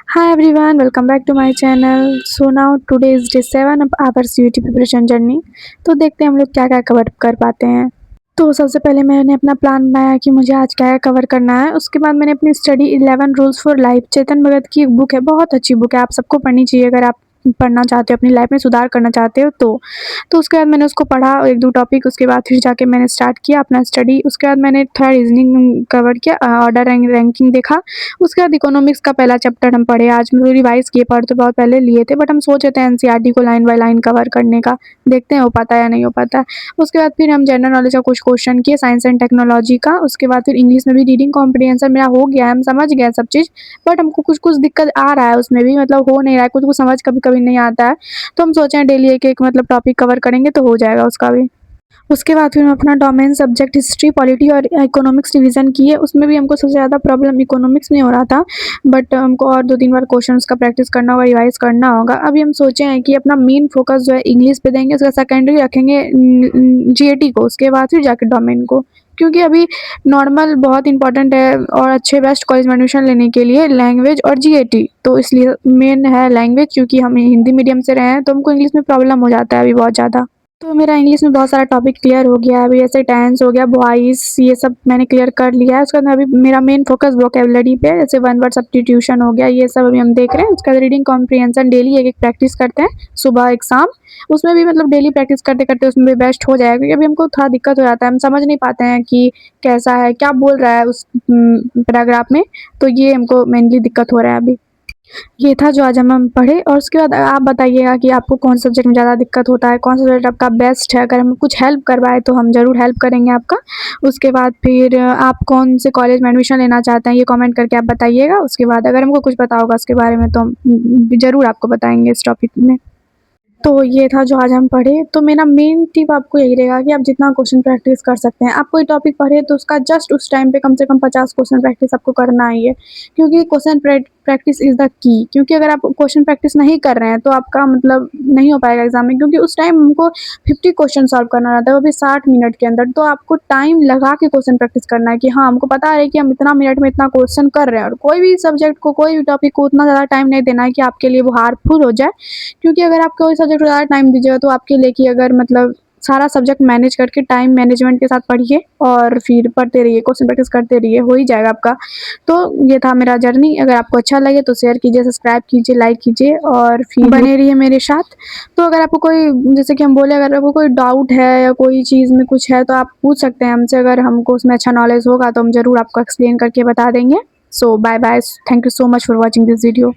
Hi everyone, welcome back to my channel. So now today is day 7 of our CUT preparation journey. तो देखते हैं हम लोग क्या क्या कवर कर पाते हैं। तो सबसे पहले मैंने अपना प्लान बनाया कि मुझे आज क्या क्या कवर करना है। उसके बाद मैंने अपनी study 11 rules for life Chetan Bhagat की एक बुक है, बहुत अच्छी बुक है, आप सबको पढ़नी चाहिए अगर आप पढ़ना चाहते हो, अपनी लाइफ में सुधार करना चाहते हो तो उसके बाद मैंने उसको पढ़ा एक दो टॉपिक, उसके बाद फिर जाके मैंने स्टार्ट किया अपना स्टडी। उसके बाद मैंने थोड़ा रीजनिंग कवर किया, ऑर्डर रैंकिंग देखा। उसके बाद इकोनॉमिक्स का पहला चैप्टर हम पढ़े, आज हम रिवाइज किए, पढ़ तो बहुत पहले लिए थे बट हम सोच रहे थे एनसीईआरटी को लाइन बाय लाइन कवर करने का, देखते हैं हो पाता है या नहीं हो पाता है। उसके बाद फिर हम जनरल नॉलेज का कुछ क्वेश्चन किए, साइंस एंड टेक्नोलॉजी का। उसके बाद फिर इंग्लिश में भी रीडिंग कॉम्प्रिहेंशन मेरा हो गया है, हम समझ गए सब चीज़, बट हमको कुछ कुछ दिक्कत आ रहा है उसमें भी, मतलब हो नहीं रहा है, कुछ कुछ समझ कभी कभी नहीं आता है। तो हम सोचे हैं डेली एक एक मतलब टॉपिक कवर करेंगे तो हो जाएगा उसका भी। उसके बाद फिर हम अपना डोमेन सब्जेक्ट हिस्ट्री, पॉलिटी और इकोनॉमिक्स रिवीजन किए। उसमें भी हमको सबसे ज़्यादा प्रॉब्लम इकोनॉमिक्स में हो रहा था, बट हमको और 2-3 बार क्वेश्चंस का प्रैक्टिस करना होगा, रिवाइज करना होगा। अभी हम सोचे हैं कि अपना मेन फोकस जो है इंग्लिश पे देंगे, उसका सेकेंडरी रखेंगे जीएटी को, उसके बाद फिर जाके डोमेन को, क्योंकि अभी नॉर्मल बहुत इंपॉर्टेंट है और अच्छे बेस्ट कॉलेज में एडमिशन लेने के लिए लैंग्वेज और जीएटी, तो इसलिए मेन है लैंग्वेज, क्योंकि हम हिंदी मीडियम से रहे हैं तो हमको इंग्लिश में प्रॉब्लम हो जाता है अभी बहुत ज़्यादा। तो मेरा इंग्लिश में बहुत सारा टॉपिक क्लियर हो गया है अभी, जैसे टेंस हो गया, वॉइस, ये सब मैंने क्लियर कर लिया है। उसके बाद अभी मेरा मेन फोकस वोकेबलरी पे है, जैसे वन वर्ड सब्स्टिट्यूशन हो गया, ये सब अभी हम देख रहे हैं। उसके बाद रीडिंग कॉम्प्रिहेंशन डेली एक एक प्रैक्टिस करते हैं, सुबह एक शाम, उसमें भी मतलब डेली प्रैक्टिस करते करते उसमें भी बेस्ट हो जाएगा, क्योंकि अभी हमको थोड़ा दिक्कत हो जाता है, हम समझ नहीं पाते हैं कि कैसा है, क्या बोल रहा है उस पैराग्राफ में, तो ये हमको मेनली दिक्कत हो रहा है अभी। ये था जो आज हम पढ़े। और उसके बाद आप बताइएगा कि आपको कौन सा सब्जेक्ट में ज़्यादा दिक्कत होता है, कौन सा सब्जेक्ट आपका बेस्ट है, अगर हम कुछ हेल्प करवाएँ तो हम ज़रूर हेल्प करेंगे आपका। उसके बाद फिर आप कौन से कॉलेज में एडमिशन लेना चाहते हैं, ये कमेंट करके आप बताइएगा। उसके बाद अगर हमको कुछ पता होगा उसके बारे में तो हम ज़रूर आपको बताएँगे इस टॉपिक में। तो ये था जो आज हम पढ़े। तो मेरा मेन टिप आपको यही रहेगा कि आप जितना क्वेश्चन प्रैक्टिस कर सकते हैं, आप कोई टॉपिक पढ़े तो उसका जस्ट उस टाइम पे कम से कम 50 क्वेश्चन प्रैक्टिस आपको करना ही है, क्योंकि question practice is the key. क्योंकि अगर आप क्वेश्चन प्रैक्टिस नहीं कर रहे हैं तो आपका मतलब नहीं हो पाएगा एग्जाम में, क्योंकि उस टाइम हमको 50 क्वेश्चन सॉल्व करना रहता है, वो भी 60 मिनट के अंदर। तो आपको टाइम लगा के क्वेश्चन प्रैक्टिस करना है कि हाँ, हमको पता है कि हम इतना मिनट में इतना क्वेश्चन कर रहे हैं, और कोई भी सब्जेक्ट को, कोई भी टॉपिक को उतना ज़्यादा टाइम नहीं देना है कि आपके लिए वो हार्मफुल हो जाए। क्योंकि अगर आप कोई सब्जेक्ट को ज़्यादा टाइम दीजिएगा तो आपके लिए कि अगर मतलब सारा सब्जेक्ट मैनेज करके टाइम मैनेजमेंट के साथ पढ़िए और फिर पढ़ते रहिए, क्वेश्चन प्रैक्टिस करते रहिए, हो ही जाएगा आपका। तो ये था मेरा जर्नी, अगर आपको अच्छा लगे तो शेयर कीजिए, सब्सक्राइब कीजिए, लाइक कीजिए और फिर बने रहिए मेरे साथ। तो अगर आपको कोई, जैसे कि हम बोले, अगर आपको कोई डाउट है या कोई चीज़ में कुछ है तो आप पूछ सकते हैं हमसे, अगर हमको उसमें अच्छा नॉलेज होगा तो हम ज़रूर आपको एक्सप्लेन करके बता देंगे। So bye bye, thank you so much for watching this video.